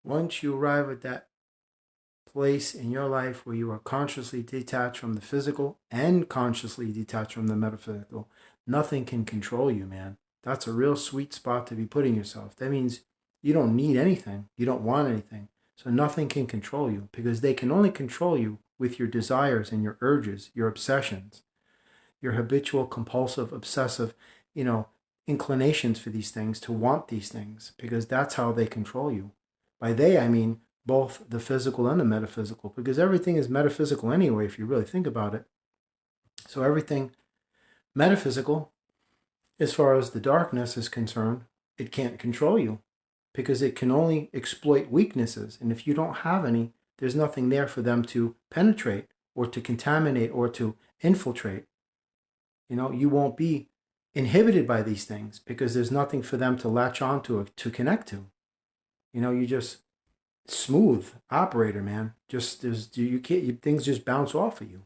Once you arrive at that place in your life where you are consciously detached from the physical and consciously detached from the metaphysical, nothing can control you, man. That's a real sweet spot to be putting yourself. That means you don't need anything, you don't want anything. So nothing can control you because they can only control you with your desires and your urges, your obsessions, your habitual, compulsive, obsessive, you know, inclinations for these things, to want these things, because that's how they control you. By they, I mean both the physical and the metaphysical, because everything is metaphysical anyway, if you really think about it. So everything metaphysical, as far as the darkness is concerned, it can't control you because it can only exploit weaknesses. And if you don't have any, there's nothing there for them to penetrate or to contaminate or to infiltrate. You won't be inhibited by these things because there's nothing for them to latch onto or to connect to. You just smooth operator, man. Just there's you can't things just bounce off of you.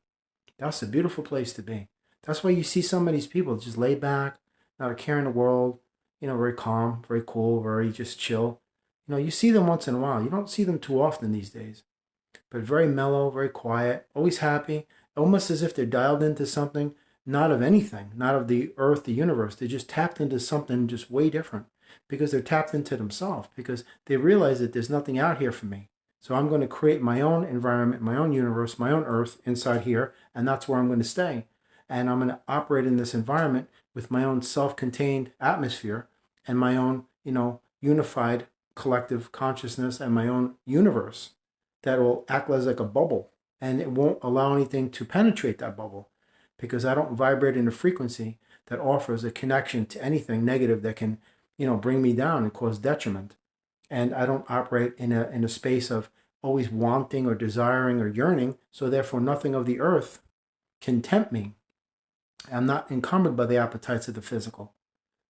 That's a beautiful place to be. That's why you see some of these people just lay back, not a care in the world, very calm, very cool, very just chill. You see them once in a while. You don't see them too often these days, but very mellow, very quiet, always happy, almost as if they're dialed into something, not of anything, not of the earth, the universe. They just tapped into something just way different because they're tapped into themselves, because they realize that there's nothing out here for me. So I'm going to create my own environment, my own universe, my own earth inside here, and that's where I'm going to stay. And I'm going to operate in this environment with my own self-contained atmosphere and my own, unified collective consciousness and my own universe that will act as like a bubble, and it won't allow anything to penetrate that bubble because I don't vibrate in a frequency that offers a connection to anything negative that can, bring me down and cause detriment. And I don't operate in a space of always wanting or desiring or yearning, so therefore nothing of the earth can tempt me. I'm not encumbered by the appetites of the physical.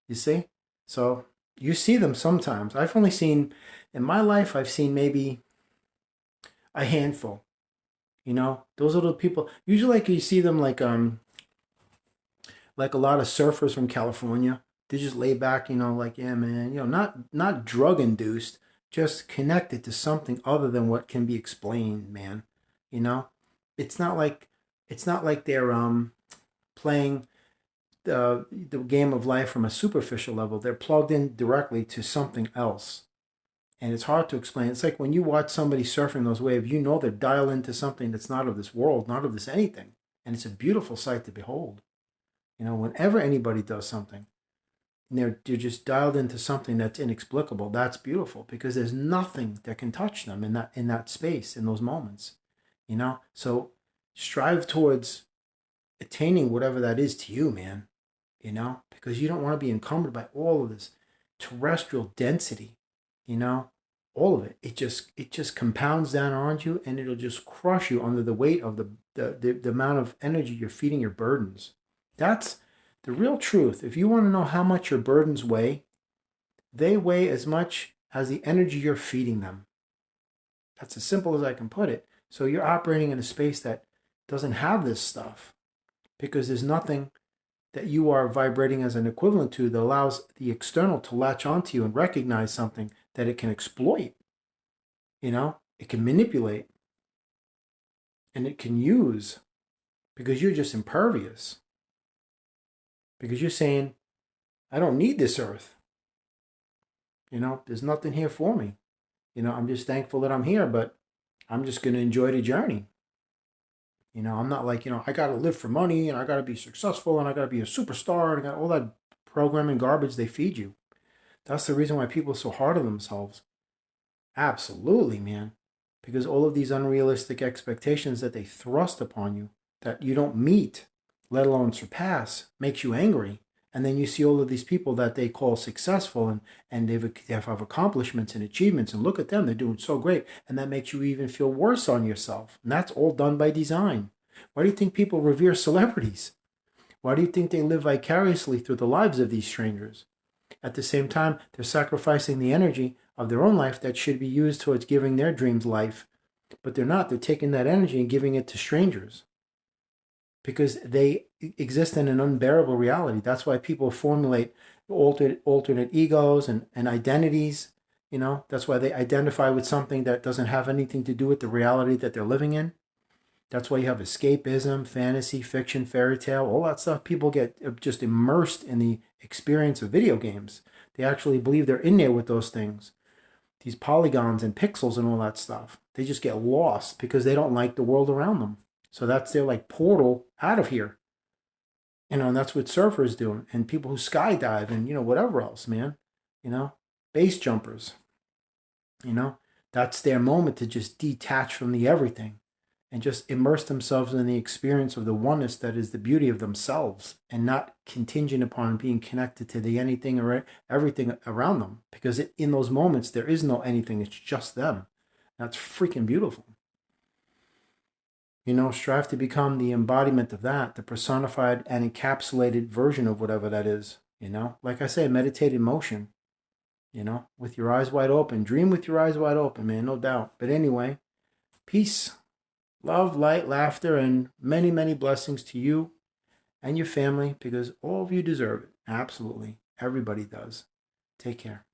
You see? So you see them sometimes. I've only seen, in my life, I've seen maybe a handful. Those are the people. Usually, like you see them like a lot of surfers from California. They just lay back, like, yeah, man, not drug induced, just connected to something other than what can be explained, man. You know, it's not like they're playing the game of life from a superficial level. They're plugged in directly to something else. And it's hard to explain. It's like when you watch somebody surfing those waves, they're dialed into something that's not of this world, not of this anything. And it's a beautiful sight to behold. Whenever anybody does something, they're just dialed into something that's inexplicable. That's beautiful because there's nothing that can touch them in that space, in those moments. So strive towards attaining whatever that is to you, man. Because you don't want to be encumbered by all of this terrestrial density, you know, all of it. It just compounds down around you, and it'll just crush you under the weight of the amount of energy you're feeding your burdens. That's the real truth. If you want to know how much your burdens weigh, they weigh as much as the energy you're feeding them. That's as simple as I can put it. So you're operating in a space that doesn't have this stuff because there's nothing that you are vibrating as an equivalent to that allows the external to latch onto you and recognize something that it can exploit. It can manipulate and it can use because you're just impervious. Because you're saying, I don't need this earth. There's nothing here for me. I'm just thankful that I'm here, but I'm just going to enjoy the journey. I'm not like, I got to live for money and I got to be successful and I got to be a superstar and I got all that programming garbage they feed you. That's the reason why people are so hard on themselves. Absolutely, man. Because all of these unrealistic expectations that they thrust upon you that you don't meet, let alone surpass, makes you angry. And then you see all of these people that they call successful and they have accomplishments and achievements, and look at them, they're doing so great. And that makes you even feel worse on yourself. And that's all done by design. Why do you think people revere celebrities? Why do you think they live vicariously through the lives of these strangers? At the same time, they're sacrificing the energy of their own life that should be used towards giving their dreams life. But they're not. They're taking that energy and giving it to strangers because they exist in an unbearable reality. That's why people formulate alternate egos and identities You know, that's why they identify with something that doesn't have anything to do with the reality that they're living in. That's why you have escapism, fantasy, fiction, fairy tale, all that stuff. People get just immersed in the experience of video games. They actually believe they're in there with those things, these polygons and pixels and all that stuff. They just get lost because they don't like the world around them. So that's their like portal out of here. You know, and that's what surfers do, and people who skydive and, you know, whatever else, man. You know, base jumpers. You know, that's their moment to just detach from the everything and just immerse themselves in the experience of the oneness that is the beauty of themselves, and not contingent upon being connected to the anything or everything around them, because in those moments there is no anything, it's just them. That's freaking beautiful. You know, strive to become the embodiment of that, the personified and encapsulated version of whatever that is. You know, like I say, meditate in motion, you know, with your eyes wide open. Dream with your eyes wide open, man, no doubt. But anyway, peace, love, light, laughter, and many, many blessings to you and your family, because all of you deserve it. Absolutely. Everybody does. Take care.